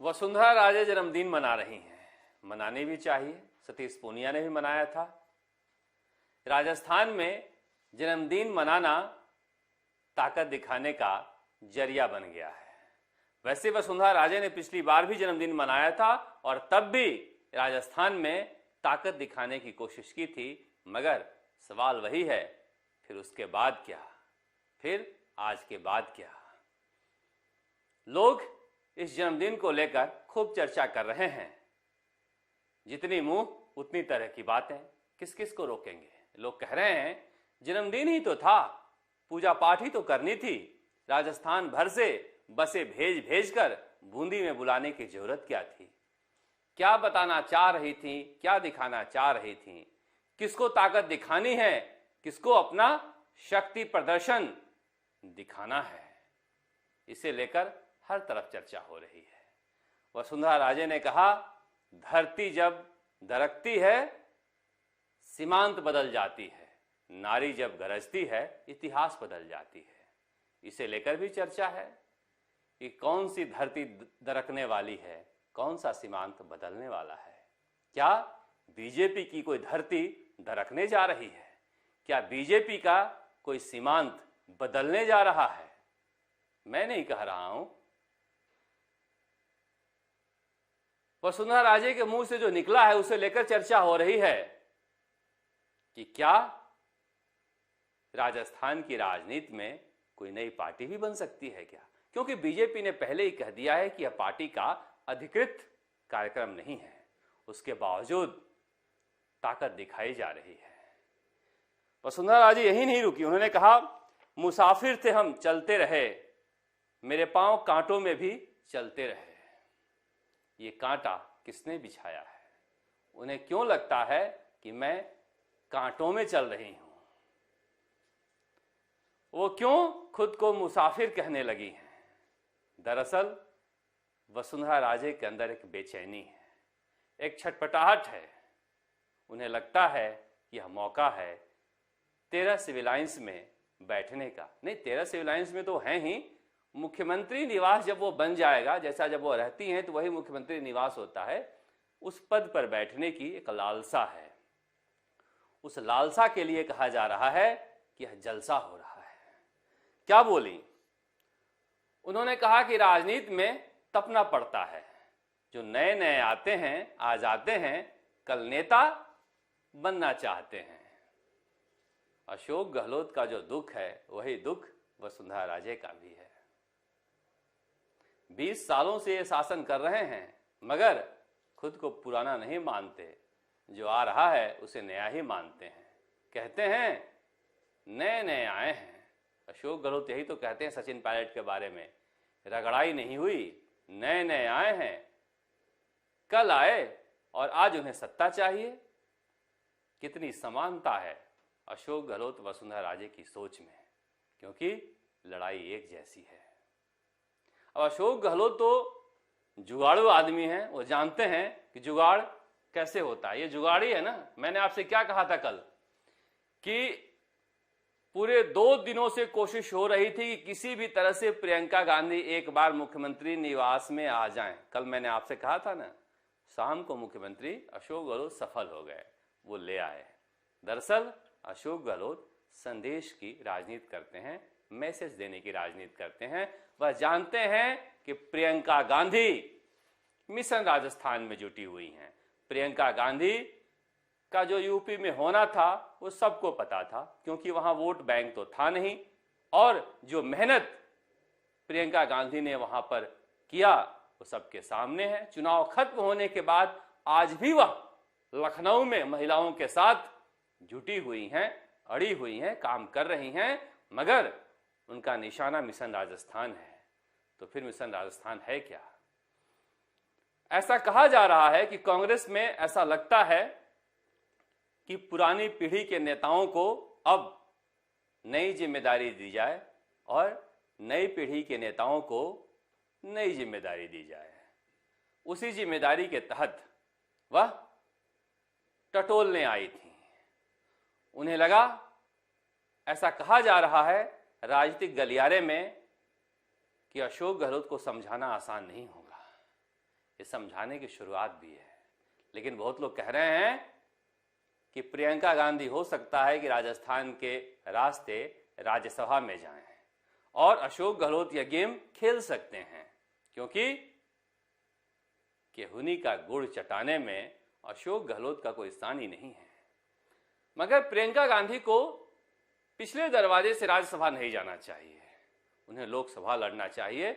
वसुंधरा राजे जन्मदिन मना रही हैं, मनाने भी चाहिए। सतीश पूनिया ने भी मनाया था। राजस्थान में जन्मदिन मनाना ताकत दिखाने का जरिया बन गया है। वैसे वसुंधरा राजे ने पिछली बार भी जन्मदिन मनाया था और तब भी राजस्थान में ताकत दिखाने की कोशिश की थी, मगर सवाल वही है, फिर उसके बाद क्या, फिर आज के बाद क्या। लोग इस जन्मदिन को लेकर खूब चर्चा कर रहे हैं। जितनी मुंह उतनी तरह की बातें, किस किस को रोकेंगे। लोग कह रहे हैं जन्मदिन ही तो था, पूजा पाठ ही तो करनी थी, राजस्थान भर से बसें भेज भेज कर बूंदी में बुलाने की जरूरत क्या थी। क्या बताना चाह रही थी, क्या दिखाना चाह रही थी, किसको ताकत दिखानी है, किसको अपना शक्ति प्रदर्शन दिखाना है, इसे लेकर हर तरफ चर्चा हो रही है। वसुंधरा राजे ने कहा, धरती जब दरकती है सीमांत बदल जाती है, नारी जब गरजती है इतिहास बदल जाती है। इसे लेकर भी चर्चा है कि कौन सी धरती दरकने वाली है, कौन सा सीमांत बदलने वाला है। क्या बीजेपी की कोई धरती दरकने जा रही है? क्या बीजेपी का कोई सीमांत बदलने जा रहा है? मैं नहीं कह रहा हूं, वसुंधरा राजे के मुंह से जो निकला है उसे लेकर चर्चा हो रही है कि क्या राजस्थान की राजनीति में कोई नई पार्टी भी बन सकती है क्या। क्योंकि बीजेपी ने पहले ही कह दिया है कि यह पार्टी का अधिकृत कार्यक्रम नहीं है, उसके बावजूद ताकत दिखाई जा रही है। वसुंधरा राजे यही नहीं रुकी, उन्होंने कहा, मुसाफिर थे हम चलते रहे, मेरे पांव कांटों में भी चलते रहे। ये कांटा किसने बिछाया है? उन्हें क्यों लगता है कि मैं कांटों में चल रही हूं? वो क्यों खुद को मुसाफिर कहने लगी हैं? दरअसल वसुंधरा राजे के अंदर एक बेचैनी है, एक छटपटाहट है। उन्हें लगता है कि यह मौका है 13 सिविल लाइंस में बैठने का। नहीं, 13 सिविल लाइंस में तो हैं ही, मुख्यमंत्री निवास जब वो बन जाएगा, जैसा जब वो रहती हैं तो वही मुख्यमंत्री निवास होता है, उस पद पर बैठने की एक लालसा है। उस लालसा के लिए कहा जा रहा है कि यह जलसा हो रहा है। क्या बोली? उन्होंने कहा कि राजनीति में तपना पड़ता है, जो नए नए आते हैं, आज आते हैं, कल नेता बनना चाहते हैं। अशोक गहलोत का जो दुख है वही दुख वसुंधरा राजे का भी है। 20 सालों से ये शासन कर रहे हैं, मगर खुद को पुराना नहीं मानते, जो आ रहा है उसे नया ही मानते हैं। कहते हैं नए नए आए हैं। अशोक गहलोत यही तो कहते हैं सचिन पायलट के बारे में, रगड़ाई नहीं हुई, नए नए आए हैं, कल आए और आज उन्हें सत्ता चाहिए। कितनी समानता है अशोक गहलोत वसुंधरा राजे की सोच में, क्योंकि लड़ाई एक जैसी है। अब अशोक गहलोत तो जुगाड़ू आदमी हैं, वो जानते हैं कि जुगाड़ कैसे होता है। ये जुगाड़ी है ना। मैंने आपसे क्या कहा था कल कि पूरे 2 दिनों से कोशिश हो रही थी कि किसी भी तरह से प्रियंका गांधी एक बार मुख्यमंत्री निवास में आ जाएं। कल मैंने आपसे कहा था ना, शाम को मुख्यमंत्री अशोक गहलोत सफल हो गए, वो ले आए। दरअसल अशोक गहलोत संदेश की राजनीति करते हैं, मैसेज देने की राजनीति करते हैं। वह जानते हैं कि प्रियंका गांधी मिशन राजस्थान में जुटी हुई हैं। प्रियंका गांधी का जो यूपी में होना था वो सबको पता था, क्योंकि वहां वोट बैंक तो था नहीं, और जो मेहनत प्रियंका गांधी ने वहां पर किया वो सबके सामने है। चुनाव खत्म होने के बाद आज भी वह लखनऊ में महिलाओं के साथ जुटी हुई हैं, अड़ी हुई हैं, काम कर रही हैं, मगर उनका निशाना मिशन राजस्थान है। तो फिर मिशन राजस्थान है क्या? ऐसा कहा जा रहा है कि कांग्रेस में ऐसा लगता है कि पुरानी पीढ़ी के नेताओं को अब नई जिम्मेदारी दी जाए और नई पीढ़ी के नेताओं को नई जिम्मेदारी दी जाए। उसी जिम्मेदारी के तहत वह टटोलने आई थी। उन्हें लगा, ऐसा कहा जा रहा है राजनीतिक गलियारे में, कि अशोक गहलोत को समझाना आसान नहीं होगा। ये समझाने की शुरुआत भी है। लेकिन बहुत लोग कह रहे हैं कि प्रियंका गांधी हो सकता है कि राजस्थान के रास्ते राज्यसभा में जाएं और अशोक गहलोत यह गेम खेल सकते हैं, क्योंकि केहुनी का गुड़ चटाने में अशोक गहलोत का कोई स्थान ही नहीं है। मगर प्रियंका गांधी को पिछले दरवाजे से राज्यसभा नहीं जाना चाहिए, उन्हें लोकसभा लड़ना चाहिए।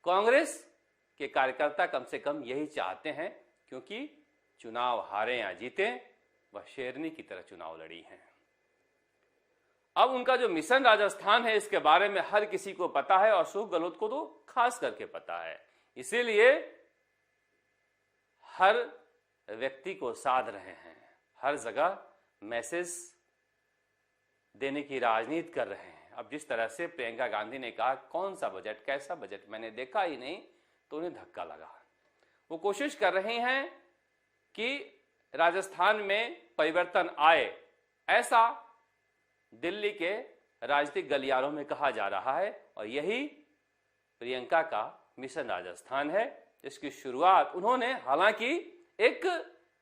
कांग्रेस के कार्यकर्ता कम से कम यही चाहते हैं, क्योंकि चुनाव हारे या जीते वह शेरनी की तरह चुनाव लड़ी हैं। अब उनका जो मिशन राजस्थान है इसके बारे में हर किसी को पता है और अशोक गहलोत को तो खास करके पता है। इसीलिए हर व्यक्ति को साध रहे हैं, हर जगह मैसेज देने की राजनीति कर रहे हैं। अब जिस तरह से प्रियंका गांधी ने कहा कौन सा बजट, कैसा बजट, मैंने देखा ही नहीं, तो उन्हें धक्का लगा। वो कोशिश कर रही हैं कि राजस्थान में परिवर्तन आए, ऐसा दिल्ली के राजनीतिक गलियारों में कहा जा रहा है। और यही प्रियंका का मिशन राजस्थान है, जिसकी शुरुआत उन्होंने हालांकि एक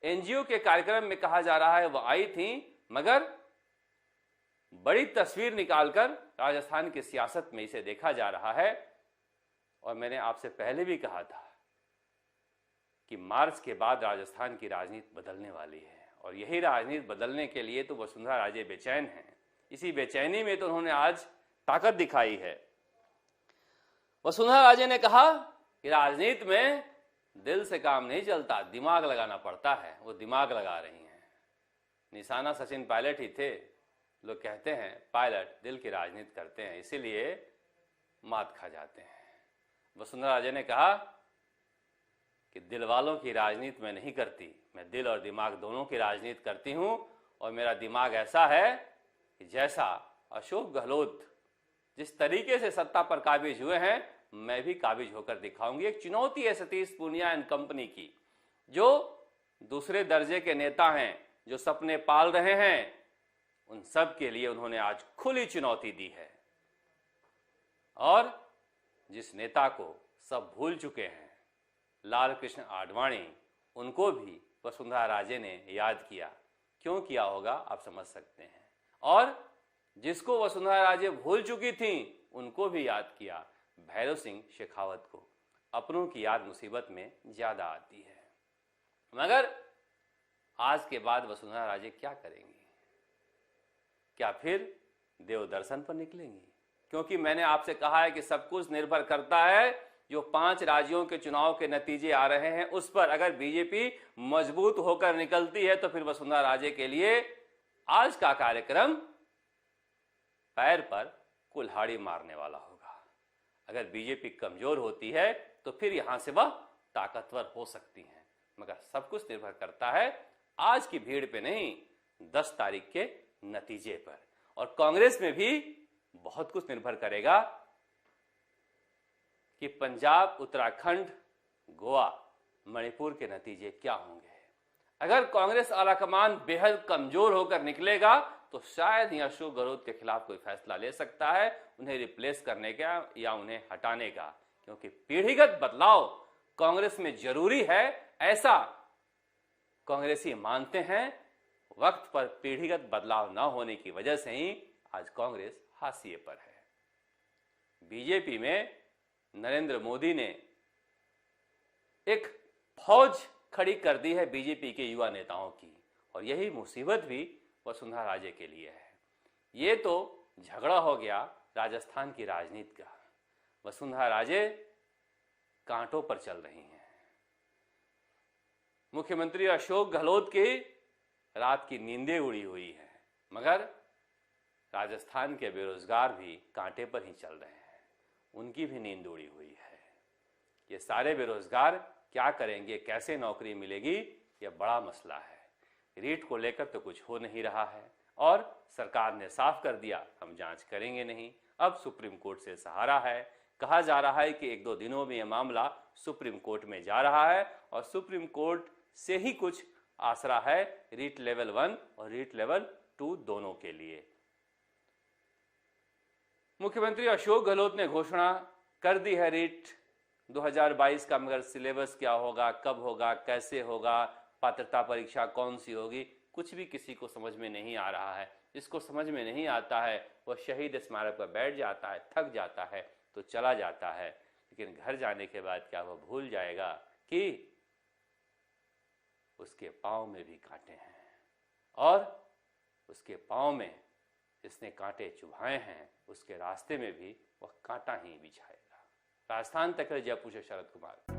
एनजीओ के कार्यक्रम में कहा जा रहा है वह आई थी, मगर बड़ी तस्वीर निकालकर राजस्थान की सियासत में इसे देखा जा रहा है। और मैंने आपसे पहले भी कहा था कि मार्च के बाद राजस्थान की राजनीति बदलने वाली है, और यही राजनीति बदलने के लिए तो वसुंधरा राजे बेचैन हैं। इसी बेचैनी में तो उन्होंने आज ताकत दिखाई है। वसुंधरा राजे ने कहा कि राजनीति में दिल से काम नहीं चलता, दिमाग लगाना पड़ता है। वो दिमाग लगा रही हैं। निशाना सचिन पायलट ही थे। लोग कहते हैं पायलट दिल की राजनीति करते हैं, इसीलिए मात खा जाते हैं। वसुंधरा राजे ने कहा कि दिल वालों की राजनीति मैं नहीं करती, मैं दिल और दिमाग दोनों की राजनीति करती हूं। और मेरा दिमाग ऐसा है कि जैसा अशोक गहलोत जिस तरीके से सत्ता पर काबिज हुए हैं, मैं भी काबिज होकर दिखाऊंगी। एक चुनौती है सतीश पूनिया एंड कंपनी की, जो दूसरे दर्जे के नेता हैं, जो सपने पाल रहे हैं, उन सब के लिए उन्होंने आज खुली चुनौती दी है। और जिस नेता को सब भूल चुके हैं, लाल कृष्ण आडवाणी, उनको भी वसुंधरा राजे ने याद किया। क्यों किया होगा आप समझ सकते हैं। और जिसको वसुंधरा राजे भूल चुकी थी, उनको भी याद किया, भैरव सिंह शेखावत को। अपनों की याद मुसीबत में ज्यादा आती है। मगर आज के बाद वसुंधरा राजे क्या करेंगी? क्या फिर देव दर्शन पर निकलेंगी? क्योंकि मैंने आपसे कहा है कि सब कुछ निर्भर करता है जो 5 राज्यों के चुनाव के नतीजे आ रहे हैं उस पर। अगर बीजेपी मजबूत होकर निकलती है तो फिर वसुंधरा राजे के लिए आज का कार्यक्रम पैर पर कुल्हाड़ी मारने वाला होगा। अगर बीजेपी कमजोर होती है तो फिर यहां से वह ताकतवर हो सकती है। मगर सब कुछ निर्भर करता है आज की भीड़ पे नहीं, 10 तारीख के नतीजे पर। और कांग्रेस में भी बहुत कुछ निर्भर करेगा कि पंजाब, उत्तराखंड, गोवा, मणिपुर के नतीजे क्या होंगे। अगर कांग्रेस आलाकमान बेहद कमजोर होकर निकलेगा तो शायद ही अशोक गहलोत के खिलाफ कोई फैसला ले सकता है, उन्हें रिप्लेस करने का या उन्हें हटाने का। क्योंकि पीढ़ीगत बदलाव कांग्रेस में जरूरी है, ऐसा कांग्रेसी मानते हैं। वक्त पर पीढ़ीगत बदलाव न होने की वजह से ही आज कांग्रेस हाशिए पर है। बीजेपी में नरेंद्र मोदी ने एक फौज खड़ी कर दी है बीजेपी के युवा नेताओं की, और यही मुसीबत भी वसुंधरा राजे के लिए है। ये तो झगड़ा हो गया राजस्थान की राजनीति का। वसुंधरा राजे कांटों पर चल रही हैं। मुख्यमंत्री अशोक गहलोत की रात की नींदें उड़ी हुई है, मगर राजस्थान के बेरोजगार भी कांटे पर ही चल रहे हैं, उनकी भी नींद उड़ी हुई है। ये सारे बेरोजगार क्या करेंगे, कैसे नौकरी मिलेगी, यह बड़ा मसला है। रीट को लेकर तो कुछ हो नहीं रहा है और सरकार ने साफ कर दिया हम जांच करेंगे नहीं। अब सुप्रीम कोर्ट से सहारा है। कहा जा रहा है कि 1-2 दिनों में यह मामला सुप्रीम कोर्ट में जा रहा है और सुप्रीम कोर्ट से ही कुछ आसरा है रीट लेवल 1 और रीट लेवल 2 दोनों के लिए। मुख्यमंत्री अशोक गहलोत ने घोषणा कर दी है रीट 2022 का मगर सिलेबस क्या होगा, कब होगा, कैसे होगा, पात्रता परीक्षा कौन सी होगी, कुछ भी किसी को समझ में नहीं आ रहा है। जिसको समझ में नहीं आता है वह शहीद स्मारक पर बैठ जाता है, थक जाता है तो चला जाता है, लेकिन घर जाने के बाद क्या वह भूल जाएगा कि उसके पांव में भी कांटे हैं और उसके पांव में जिसने कांटे चुभाए हैं उसके रास्ते में भी वह कांटा ही बिछाएगा। राजस्थान तक जयपुर से शरद कुमार।